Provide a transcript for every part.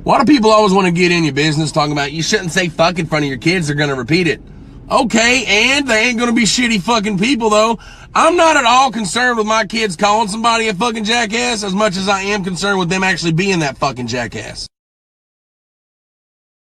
Why do people always want to get in your business talking about you shouldn't say fuck in front of your kids, they're going to repeat it? Okay, and they ain't going to be shitty fucking people, though. I'm not at all concerned with my kids calling somebody a fucking jackass as much as I am concerned with them actually being that fucking jackass.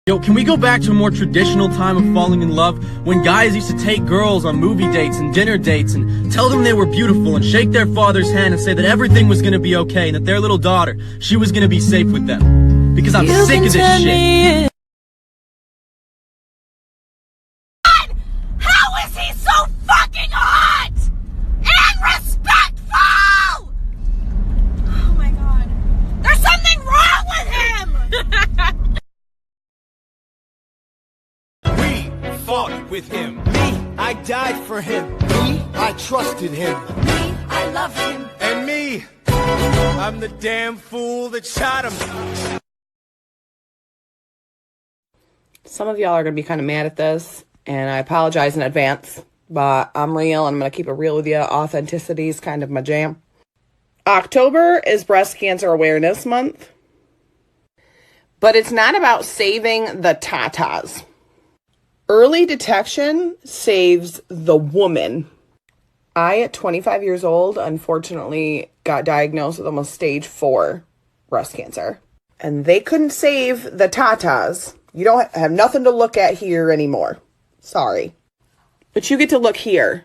Yo, can we go back to a more traditional time of falling in love when guys used to take girls on movie dates and dinner dates and tell them they were beautiful and shake their father's hand and say that everything was gonna be okay and that their little daughter, she was gonna be safe with them? Because I'm sick of this shit. How is he so fucking hot and respectful? Oh my god. There's something wrong with him! We fought with him. Me, I died for him. Me, I trusted him. Me, I love him. And me, I'm the damn fool that shot him. Some of y'all are going to be kind of mad at this, and I apologize in advance, but I'm real, and I'm going to keep it real with you. Authenticity is kind of my jam. October is Breast Cancer Awareness Month, but it's not about saving the tatas. Early detection saves the woman. I, at 25 years old, unfortunately got diagnosed with almost stage 4 breast cancer, and they couldn't save the tatas. You don't have nothing to look at here anymore. Sorry. But you get to look here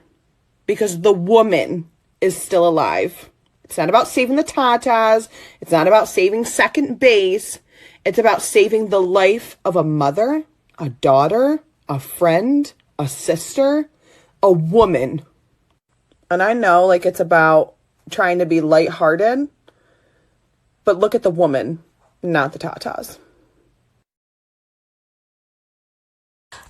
because the woman is still alive. It's not about saving the tatas. It's not about saving second base. It's about saving the life of a mother, a daughter, a friend, a sister, a woman. And I know, like, it's about trying to be lighthearted, but look at the woman, not the tatas.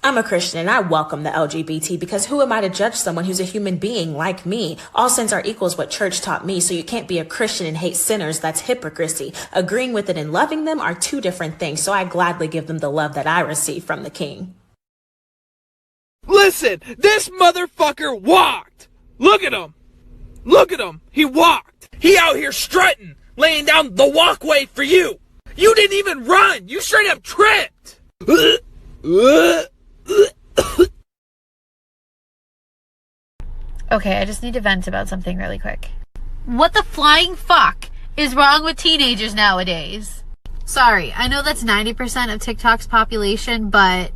I'm a Christian and I welcome the LGBT because who am I to judge someone who's a human being like me? All sins are equal is what church taught me, so you can't be a Christian and hate sinners. That's hypocrisy. Agreeing with it and loving them are two different things, so I gladly give them the love that I receive from the King. Listen, this motherfucker walked. Look at him. Look at him. He walked. He out here strutting, laying down the walkway for you. You didn't even run. You straight up tripped. Okay, I just need to vent about something really quick. What the flying fuck is wrong with teenagers nowadays? Sorry, I know that's 90% of TikTok's population, but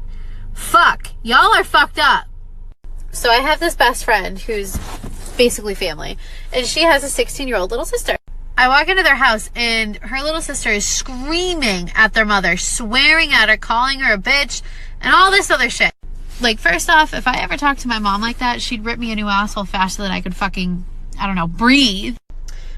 fuck, y'all are fucked up. So I have this best friend who's basically family, and she has a 16-year-old little sister. I walk into their house, and her little sister is screaming at their mother, swearing at her, calling her a bitch, and all this other shit. Like, first off, if I ever talked to my mom like that, she'd rip me a new asshole faster than I could fucking, I don't know, breathe.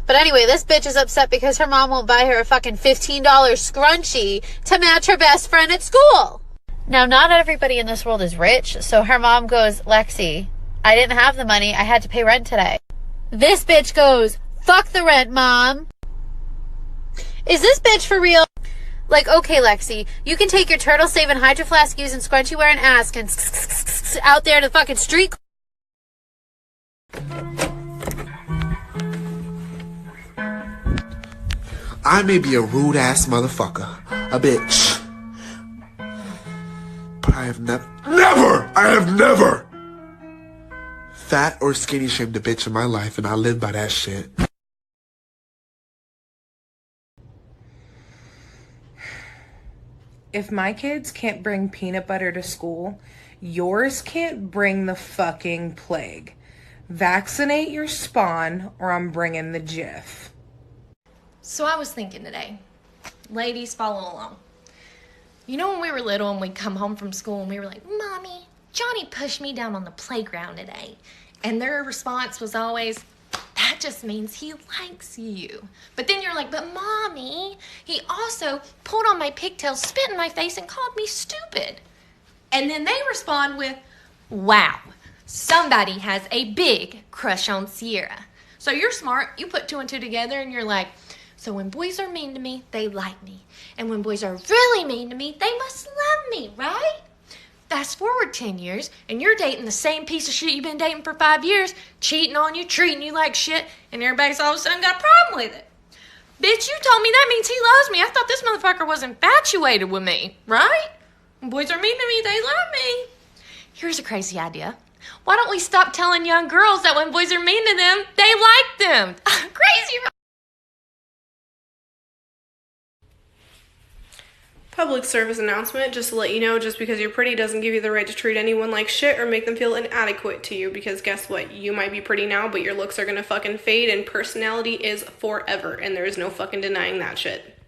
But anyway, this bitch is upset because her mom won't buy her a fucking $15 scrunchie to match her best friend at school. Now, not everybody in this world is rich, so her mom goes, Lexi, I didn't have the money. I had to pay rent today. This bitch goes, fuck the rent, Mom. Is this bitch for real? Like, okay, Lexi, you can take your turtle saving Hydro Flask using scrunchy wearing ass and out there to the fucking street. I may be a rude ass motherfucker, a bitch, but I have never fat or skinny shamed a bitch in my life, and I live by that shit. If my kids can't bring peanut butter to school, yours can't bring the fucking plague. Vaccinate your spawn, or I'm bringing the Jif. So I was thinking today, ladies, follow along. You know when we were little and we'd come home from school and we were like, Mommy, Johnny pushed me down on the playground today. And their response was always, that just means he likes you. But then you're like, but Mommy, he also pulled on my pigtails, spit in my face, and called me stupid. And then they respond with, wow, somebody has a big crush on Sierra. So you're smart, you put 2 and 2 together and you're like, so when boys are mean to me, they like me. And when boys are really mean to me, they must love me, right? Fast forward 10 years, and you're dating the same piece of shit you've been dating for 5 years, cheating on you, treating you like shit, and everybody's all of a sudden got a problem with it. Bitch, you told me that means he loves me. I thought this motherfucker was infatuated with me, right? When boys are mean to me, they love me. Here's a crazy idea. Why don't we stop telling young girls that when boys are mean to them, they like them? Crazy. Public service announcement, just to let you know, just because you're pretty doesn't give you the right to treat anyone like shit or make them feel inadequate to you, because guess what? You might be pretty now, but your looks are gonna fucking fade and personality is forever, and there is no fucking denying that shit.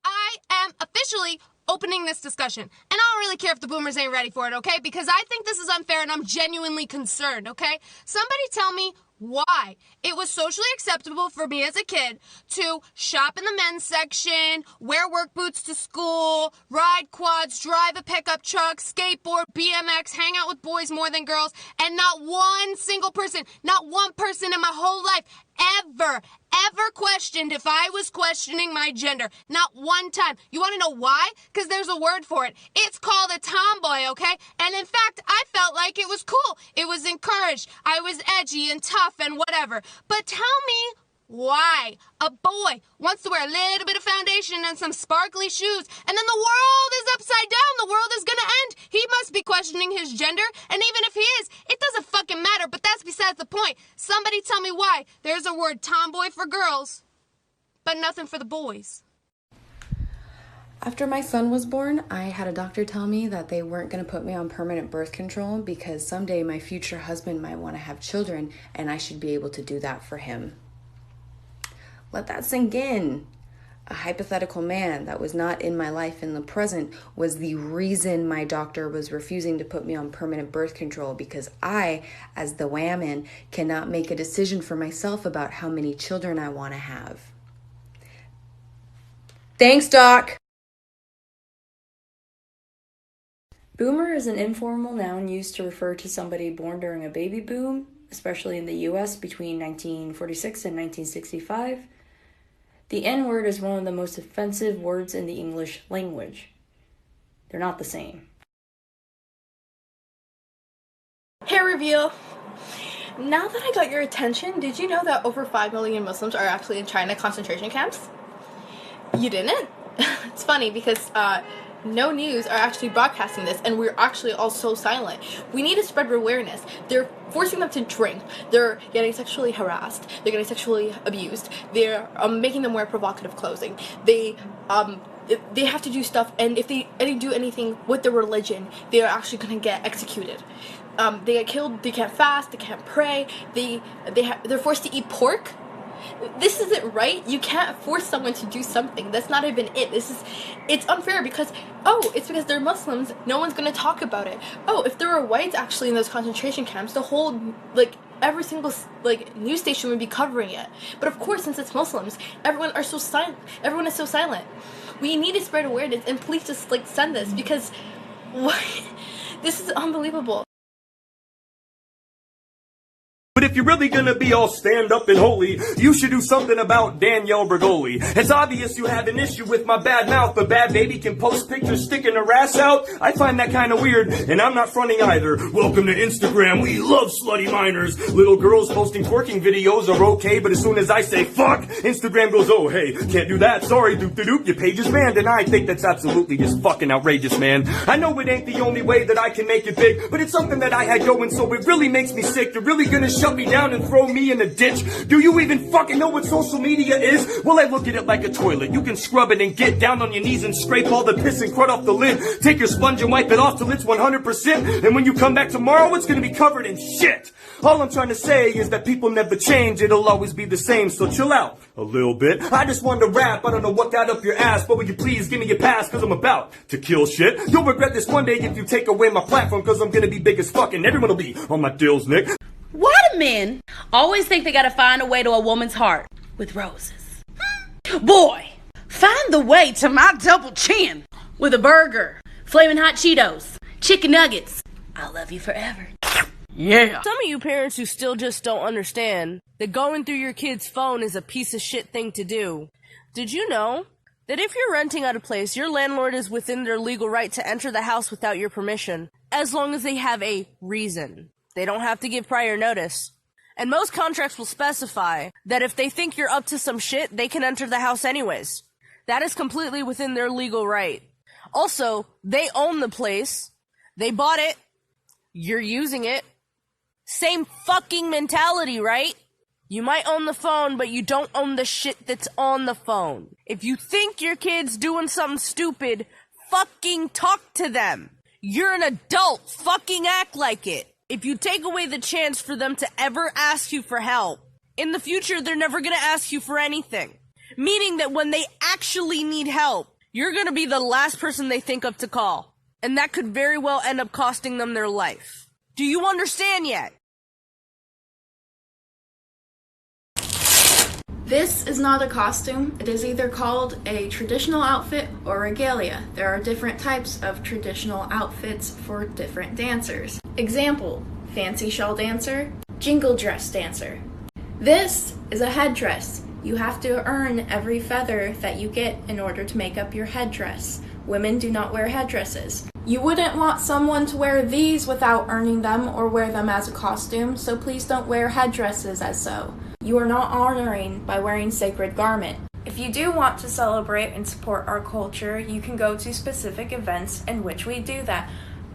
I am officially opening this discussion, and I don't really care if the boomers ain't ready for it, okay? Because I think this is unfair and I'm genuinely concerned, okay? Somebody tell me why it was socially acceptable for me as a kid to shop in the men's section, wear work boots to school, ride quads, drive a pickup truck, skateboard, BMX, hang out with boys more than girls, and not one single person, not one person in my whole life ever questioned if I was questioning my gender. Not one time. You want to know why? Because there's a word for it. It's called a tomboy, okay? And in fact, I felt like it was cool. It was encouraged. I was edgy and tough and whatever. But tell me why a boy wants to wear a little bit of foundation and some sparkly shoes, and then the world is upside down. The world is gonna end. He must be questioning his gender, and even if he is, it doesn't fucking matter, but that's besides the point. Somebody tell me why there's a word tomboy for girls, but nothing for the boys. After my son was born, I had a doctor tell me that they weren't going to put me on permanent birth control because someday my future husband might want to have children, and I should be able to do that for him. Let that sink in. A hypothetical man that was not in my life in the present was the reason my doctor was refusing to put me on permanent birth control, because I, as the woman, cannot make a decision for myself about how many children I want to have. Thanks, Doc. Boomer is an informal noun used to refer to somebody born during a baby boom, especially in the US between 1946 and 1965. The N-word is one of the most offensive words in the English language. They're not the same. Hair reveal. Now that I got your attention, did you know that over 5 million Muslims are actually in China concentration camps? You didn't? It's funny because no news are actually broadcasting this, and we're actually all so silent. We need to spread awareness. They're forcing them to drink. They're getting sexually harassed. They're getting sexually abused. They're making them wear provocative clothing. They have to do stuff, and if they do anything with their religion, they are actually going to get executed. They get killed. They can't fast. They can't pray. They're forced to eat pork. This isn't right. You can't force someone to do something. That's not even it. It's unfair because, it's because they're Muslims. No one's going to talk about it. if there were whites actually in those concentration camps, the whole, every single, news station would be covering it. But of course, since it's Muslims, everyone is so silent. We need to spread awareness, and please just, send this, because, this is unbelievable. But if you're really gonna be all stand up and holy, you should do something about Danielle Bergoli. It's obvious you have an issue with my bad mouth. A bad baby can post pictures sticking her ass out. I find that kind of weird, and I'm not fronting either. Welcome to Instagram, we love slutty minors. Little girls posting twerking videos are okay, but as soon as I say fuck, Instagram goes, oh hey, can't do that, sorry, doop-de-doop, your page is banned. And I think that's absolutely just fucking outrageous, man. I know it ain't the only way that I can make it big, but it's something that I had going, so it really makes me sick. You're really gonna shut me down and throw me in a ditch? Do you even fucking know what social media is? Well, I look at it like a toilet. You can scrub it and get down on your knees and scrape all the piss and crud off the lid. Take your sponge and wipe it off till it's 100%. And when you come back tomorrow, it's gonna be covered in shit. All I'm trying to say is that people never change. It'll always be the same, so chill out a little bit. I just wanted to rap. I don't know what got up your ass, but would you please give me your pass, cause I'm about to kill shit. You'll regret this one day if you take away my platform, cause I'm gonna be big as fuck and everyone will be on my dills, Nick. Why do men always think they gotta find a way to a woman's heart with roses? Boy, find the way to my double chin with a burger, flaming hot Cheetos, chicken nuggets. I'll love you forever. Yeah. Some of you parents who still just don't understand that going through your kid's phone is a piece of shit thing to do. Did you know that if you're renting out a place, your landlord is within their legal right to enter the house without your permission, as long as they have a reason? They don't have to give prior notice. And most contracts will specify that if they think you're up to some shit, they can enter the house anyways. That is completely within their legal right. Also, they own the place. They bought it. You're using it. Same fucking mentality, right? You might own the phone, but you don't own the shit that's on the phone. If you think your kid's doing something stupid, fucking talk to them. You're an adult. Fucking act like it. If you take away the chance for them to ever ask you for help, in the future, they're never gonna ask you for anything. Meaning that when they actually need help, you're gonna be the last person they think of to call. And that could very well end up costing them their life. Do you understand yet? This is not a costume. It is either called a traditional outfit or regalia. There are different types of traditional outfits for different dancers. Example, fancy shawl dancer, jingle dress dancer. This is a headdress. You have to earn every feather that you get in order to make up your headdress. Women do not wear headdresses. You wouldn't want someone to wear these without earning them or wear them as a costume, so please don't wear headdresses as so. You are not honoring by wearing sacred garment. If you do want to celebrate and support our culture, you can go to specific events in which we do that,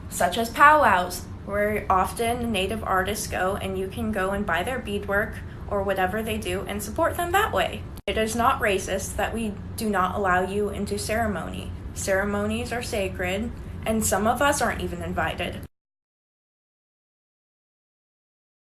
such as powwows, where often native artists go and you can go and buy their beadwork or whatever they do and support them that way. It is not racist that we do not allow you into ceremony. Ceremonies are sacred, and some of us aren't even invited.